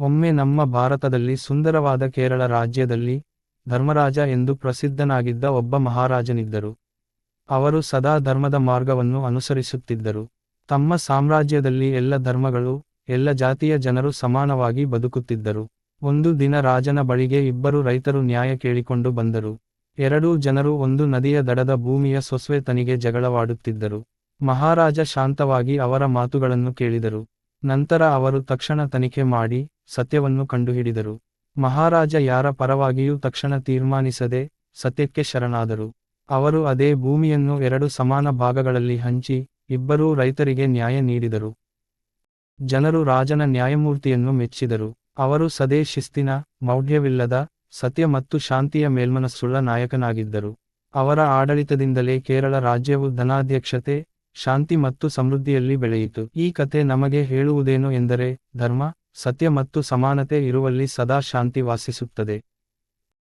ಒಮ್ಮೆ ನಮ್ಮ ಭಾರತದಲ್ಲಿ ಸುಂದರವಾದ ಕೇರಳ ರಾಜ್ಯದಲ್ಲಿ ಧರ್ಮರಾಜ ಎಂದು ಪ್ರಸಿದ್ಧನಾಗಿದ್ದ ಒಬ್ಬ ಮಹಾರಾಜನಿದ್ದರು. ಅವರು ಸದಾ ಧರ್ಮದ ಮಾರ್ಗವನ್ನು ಅನುಸರಿಸುತ್ತಿದ್ದರು. ತಮ್ಮ ಸಾಮ್ರಾಜ್ಯದಲ್ಲಿ ಎಲ್ಲ ಧರ್ಮಗಳು, ಎಲ್ಲ ಜಾತಿಯ ಜನರು ಸಮಾನವಾಗಿ ಬದುಕುತ್ತಿದ್ದರು. ಒಂದು ದಿನ ರಾಜನ ಬಳಿಗೆ ಇಬ್ಬರು ರೈತರು ನ್ಯಾಯ ಕೇಳಿಕೊಂಡು ಬಂದರು. ಎರಡೂ ಜನರು ಒಂದು ನದಿಯ ದಡದ ಭೂಮಿಯ ಸೊಸ್ವೆತನಿಗೆ ಜಗಳವಾಡುತ್ತಿದ್ದರು. ಮಹಾರಾಜ ಶಾಂತವಾಗಿ ಅವರ ಮಾತುಗಳನ್ನು ಕೇಳಿದರು. ನಂತರ ಅವರು ತಕ್ಷಣ ತನಿಖೆ ಮಾಡಿ, ಸತ್ಯವನ್ನು ಕಂಡುಹಿಡಿದರು. ಮಹಾರಾಜ ಯಾರ ಪರವಾಗಿಯೂ ತಕ್ಷಣ ತೀರ್ಮಾನಿಸದೆ, ಸತ್ಯಕ್ಕೆ ಶರಣಾದರು. ಅವರು ಅದೇ ಭೂಮಿಯನ್ನು ಎರಡು ಸಮಾನ ಭಾಗಗಳಲ್ಲಿ ಹಂಚಿ, ಇಬ್ಬರೂ ರೈತರಿಗೆ ನ್ಯಾಯ ನೀಡಿದರು. ಜನರು ರಾಜನ ನ್ಯಾಯಮೂರ್ತಿಯನ್ನು ಮೆಚ್ಚಿದರು. ಅವರು ಸದೇ ಶಿಸ್ತಿನ, ಮೌಢ್ಯವಿಲ್ಲದ, ಸತ್ಯ ಮತ್ತು ಶಾಂತಿಯ ಮೇಲ್ಮನಸ್ಸುಳ್ಳ ನಾಯಕನಾಗಿದ್ದರು. ಅವರ ಆಡಳಿತದಿಂದಲೇ ಕೇರಳ ರಾಜ್ಯವು ಧನಾಧ್ಯಕ್ಷತೆ, ಶಾಂತಿ ಮತ್ತು ಸಮೃದ್ಧಿಯಲ್ಲಿ ಬೆಳೆಯಿತು. ಈ ಕಥೆ ನಮಗೆ ಹೇಳುವುದೇನು ಎಂದರೆ, ಧರ್ಮ, ಸತ್ಯ ಮತ್ತು ಸಮಾನತೆ ಇರುವಲ್ಲಿ ಸದಾ ಶಾಂತಿ ವಾಸಿಸುತ್ತದೆ.